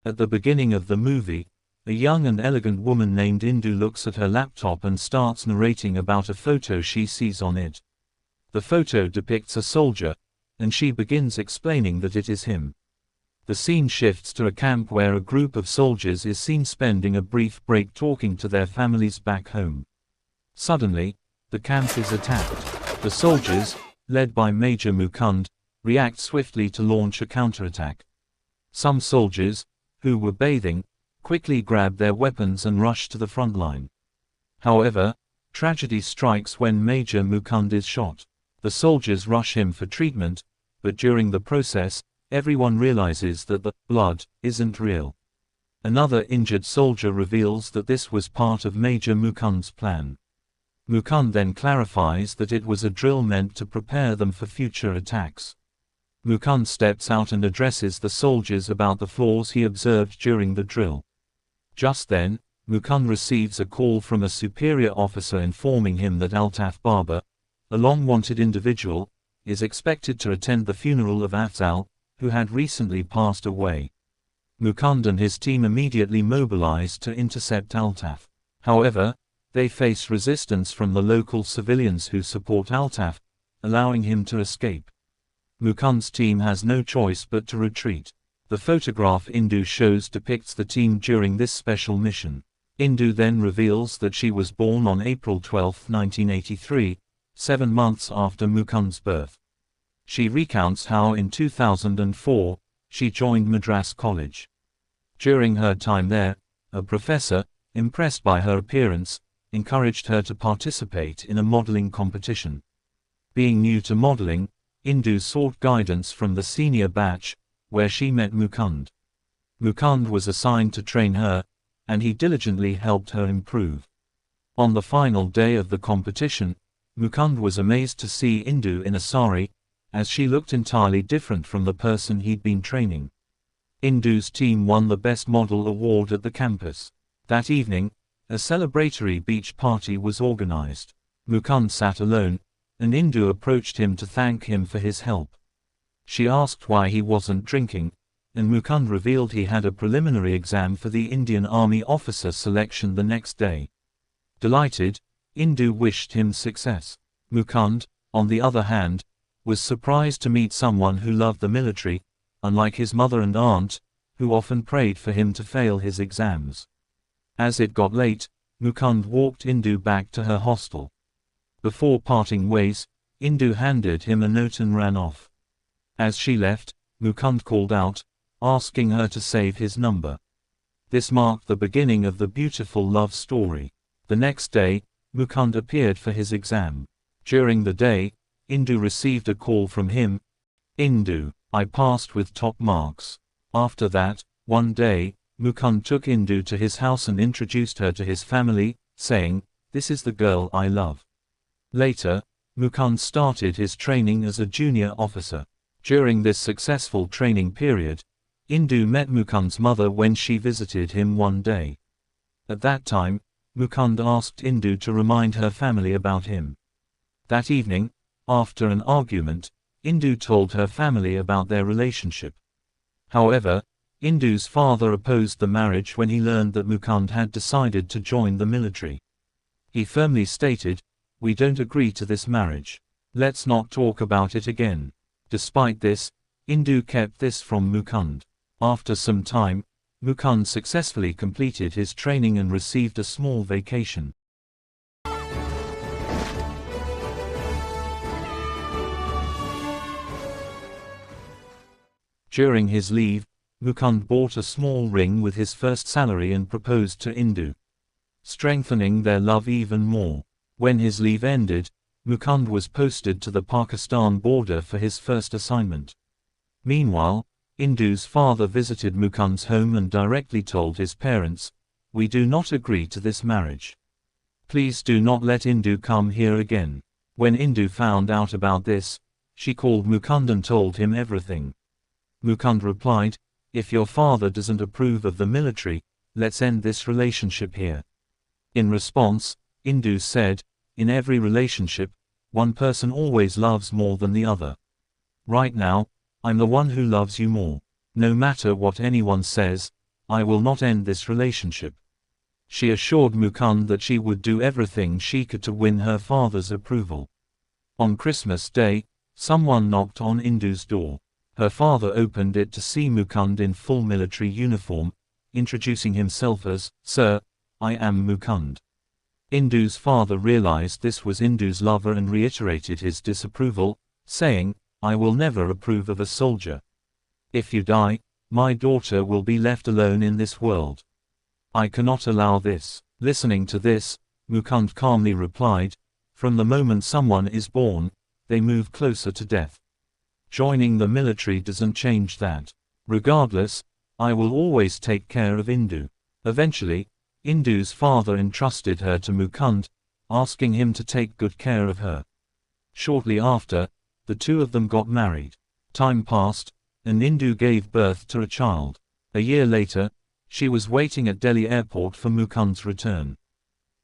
At the beginning of the movie, a young and elegant woman named Indu looks at her laptop and starts narrating about a photo she sees on it. The photo depicts a soldier, and she begins explaining that it is him. The scene shifts to a camp where a group of soldiers is seen spending a brief break talking to their families back home. Suddenly, the camp is attacked. The soldiers, led by Major Mukund, react swiftly to launch a counterattack. Some soldiers, who were bathing, quickly grab their weapons and rush to the front line. However, tragedy strikes when Major Mukund is shot. The soldiers rush him for treatment, but during the process, everyone realizes that the blood isn't real. Another injured soldier reveals that this was part of Major Mukund's plan. Mukund then clarifies that it was a drill meant to prepare them for future attacks. Mukund steps out and addresses the soldiers about the flaws he observed during the drill. Just then, Mukund receives a call from a superior officer informing him that Altaf Baba, a long-wanted individual, is expected to attend the funeral of Afzal, who had recently passed away. Mukund and his team immediately mobilize to intercept Altaf. However, they face resistance from the local civilians who support Altaf, allowing him to escape. Mukund's team has no choice but to retreat. The photograph Indu shows depicts the team during this special mission. Indu then reveals that she was born on April 12, 1983, 7 months after Mukund's birth. She recounts how in 2004, she joined Madras College. During her time there, a professor, impressed by her appearance, encouraged her to participate in a modeling competition. Being new to modeling, Indu sought guidance from the senior batch, where she met Mukund. Mukund was assigned to train her, and he diligently helped her improve. On the final day of the competition, Mukund was amazed to see Indu in a sari, as she looked entirely different from the person he'd been training. Indu's team won the Best Model award at the campus. That evening, a celebratory beach party was organized. Mukund sat alone, and Indu approached him to thank him for his help. She asked why he wasn't drinking, and Mukund revealed he had a preliminary exam for the Indian Army officer selection the next day. Delighted, Indu wished him success. Mukund, on the other hand, was surprised to meet someone who loved the military, unlike his mother and aunt, who often prayed for him to fail his exams. As it got late, Mukund walked Indu back to her hostel. Before parting ways, Indu handed him a note and ran off. As she left, Mukund called out, asking her to save his number. This marked the beginning of the beautiful love story. The next day, Mukund appeared for his exam. During the day, Indu received a call from him. Indu, I passed with top marks. After that, one day, Mukund took Indu to his house and introduced her to his family, saying, "This is the girl I love." Later, Mukund started his training as a junior officer. During this successful training period, Indu met Mukund's mother when she visited him one day. At that time, Mukund asked Indu to remind her family about him. That evening, after an argument, Indu told her family about their relationship. However, Indu's father opposed the marriage when he learned that Mukund had decided to join the military. He firmly stated, "We don't agree to this marriage. Let's not talk about it again." Despite this, Indu kept this from Mukund. After some time, Mukund successfully completed his training and received a small vacation. During his leave, Mukund bought a small ring with his first salary and proposed to Indu, strengthening their love even more. When his leave ended, Mukund was posted to the Pakistan border for his first assignment. Meanwhile, Indu's father visited Mukund's home and directly told his parents, "We do not agree to this marriage. Please do not let Indu come here again." When Indu found out about this, she called Mukund and told him everything. Mukund replied, "If your father doesn't approve of the military, let's end this relationship here." In response, Indu said, "In every relationship, one person always loves more than the other. Right now, I'm the one who loves you more. No matter what anyone says, I will not end this relationship. She assured Mukund that she would do everything she could to win her father's approval. On Christmas Day, someone knocked on Indu's door. Her father opened it to see Mukund in full military uniform, introducing himself as, "Sir, I am Mukund." Indu's father realized this was Indu's lover and reiterated his disapproval, saying, "I will never approve of a soldier. If you die, my daughter will be left alone in this world. I cannot allow this." Listening to this, Mukund calmly replied, "From the moment someone is born, they move closer to death. Joining the military doesn't change that. Regardless, I will always take care of Indu." Eventually, Indu's father entrusted her to Mukund, asking him to take good care of her. Shortly after, the two of them got married. Time passed, and Indu gave birth to a child. A year later, she was waiting at Delhi airport for Mukund's return.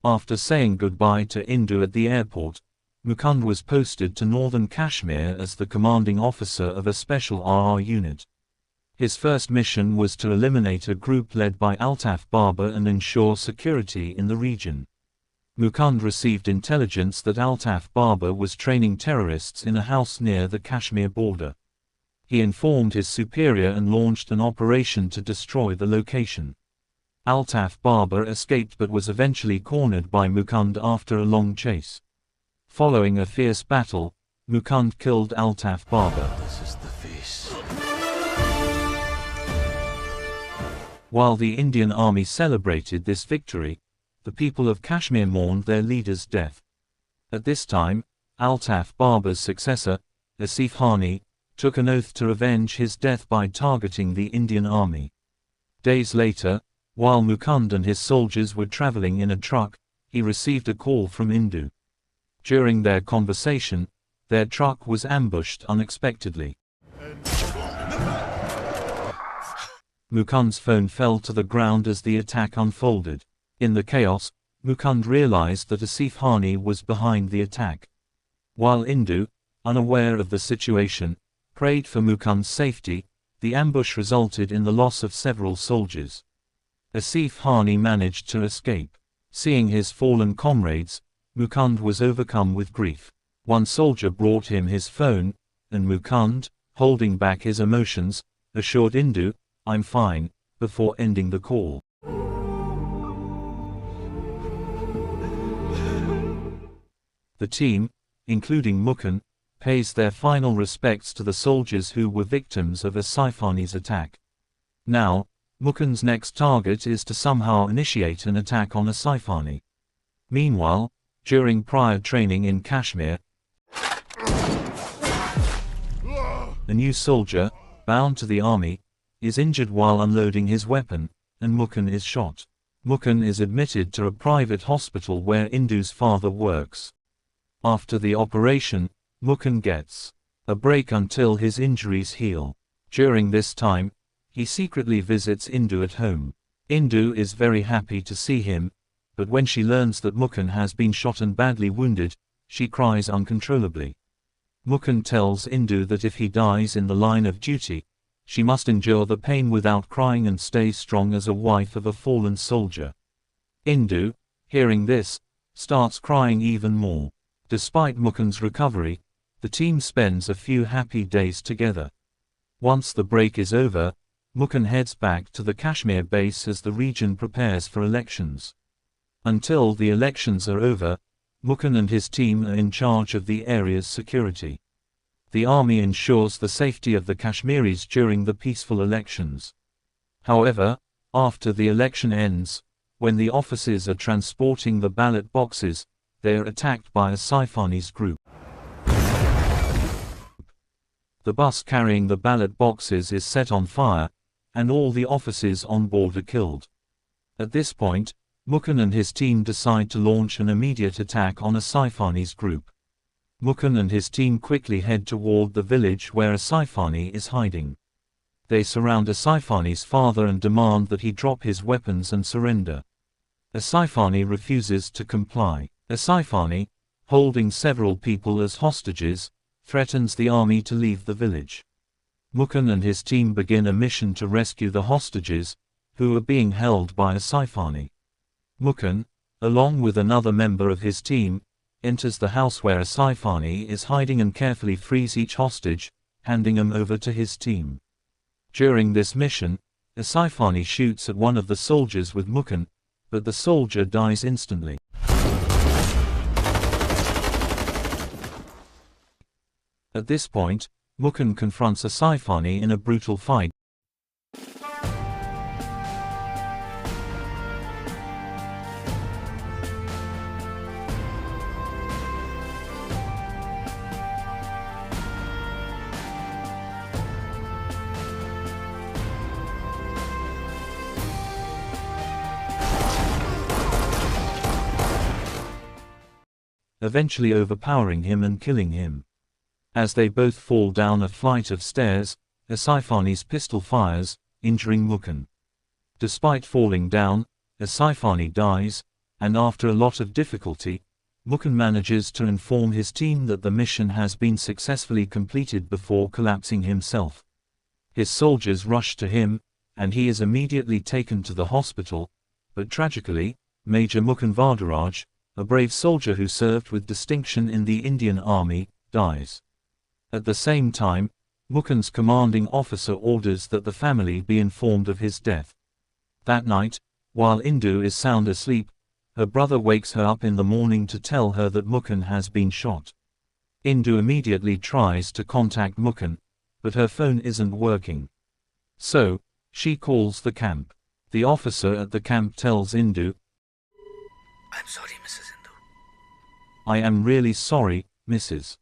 After saying goodbye to Indu at the airport, Mukund was posted to northern Kashmir as the commanding officer of a special RR unit. His first mission was to eliminate a group led by Altaf Baba and ensure security in the region. Mukund received intelligence that Altaf Baba was training terrorists in a house near the Kashmir border. He informed his superior and launched an operation to destroy the location. Altaf Baba escaped but was eventually cornered by Mukund after a long chase. Following a fierce battle, Mukund killed Altaf Baba. This is the face. While the Indian army celebrated this victory, the people of Kashmir mourned their leader's death. At this time, Altaf Baba's successor, Asif Hani, took an oath to avenge his death by targeting the Indian army. Days later, while Mukund and his soldiers were traveling in a truck, he received a call from Indu. During their conversation, their truck was ambushed unexpectedly. Mukund's phone fell to the ground as the attack unfolded. In the chaos, Mukund realized that Asif Hani was behind the attack. While Indu, unaware of the situation, prayed for Mukund's safety, the ambush resulted in the loss of several soldiers. Asif Hani managed to escape. Seeing his fallen comrades, Mukund was overcome with grief. One soldier brought him his phone, and Mukund, holding back his emotions, assured Indu, "I'm fine," before ending the call. The team, including Mukund, pays their final respects to the soldiers who were victims of Asif Hani's attack. Now, Mukund's next target is to somehow initiate an attack on Asif Hani. Meanwhile, during prior training in Kashmir, a new soldier, bound to the army, is injured while unloading his weapon, and Mukund is shot. Mukund is admitted to a private hospital where Indu's father works. After the operation, Mukund gets a break until his injuries heal. During this time, he secretly visits Indu at home. Indu is very happy to see him, but when she learns that Mukund has been shot and badly wounded, she cries uncontrollably. Mukund tells Indu that if he dies in the line of duty, she must endure the pain without crying and stay strong as a wife of a fallen soldier. Indu, hearing this, starts crying even more. Despite Mukund's recovery, the team spends a few happy days together. Once the break is over, Mukund heads back to the Kashmir base as the region prepares for elections. Until the elections are over, Mukund and his team are in charge of the area's security. The army ensures the safety of the Kashmiris during the peaceful elections. However, after the election ends, when the officers are transporting the ballot boxes, they are attacked by Asif Hani's group. The bus carrying the ballot boxes is set on fire, and all the officers on board are killed. At this point, Mukund and his team decide to launch an immediate attack on Asif Hani's group. Mukund and his team quickly head toward the village where Asif Hani is hiding. They surround Asif Hani's father and demand that he drop his weapons and surrender. Asif Hani refuses to comply. Asif Hani, holding several people as hostages, threatens the army to leave the village. Mukund and his team begin a mission to rescue the hostages, who are being held by a Saifani. Mukund, along with another member of his team, enters the house where a Saifani is hiding and carefully frees each hostage, handing him over to his team. During this mission, a Saifani shoots at one of the soldiers with Mukund, but the soldier dies instantly. At this point, Mukund confronts a Saifani in a brutal fight. Eventually overpowering him and killing him. As they both fall down a flight of stairs, a Saifani's pistol fires, injuring Mukund. Despite falling down, a Saifani dies, and after a lot of difficulty, Mukund manages to inform his team that the mission has been successfully completed before collapsing himself. His soldiers rush to him, and he is immediately taken to the hospital, but tragically, Major Mukund Varadarajan, a brave soldier who served with distinction in the Indian Army, dies. At the same time, Mukund's commanding officer orders that the family be informed of his death. That night, while Indu is sound asleep, her brother wakes her up in the morning to tell her that Mukund has been shot. Indu immediately tries to contact Mukund, but her phone isn't working. So, she calls the camp. The officer at the camp tells Indu, "I'm sorry, Mrs. Indu." "I am really sorry, Mrs.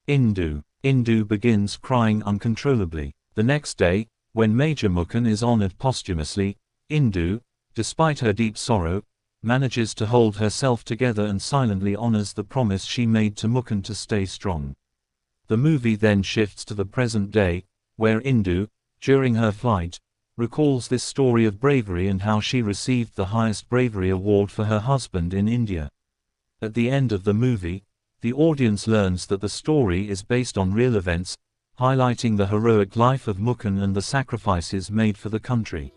Indu." Indu begins crying uncontrollably. The next day, when Major Mukund is honored posthumously, Indu, despite her deep sorrow, manages to hold herself together and silently honors the promise she made to Mukund to stay strong. The movie then shifts to the present day, where Indu, during her flight, recalls this story of bravery and how she received the highest bravery award for her husband in India. At the end of the movie, the audience learns that the story is based on real events, highlighting the heroic life of Mukund and the sacrifices made for the country.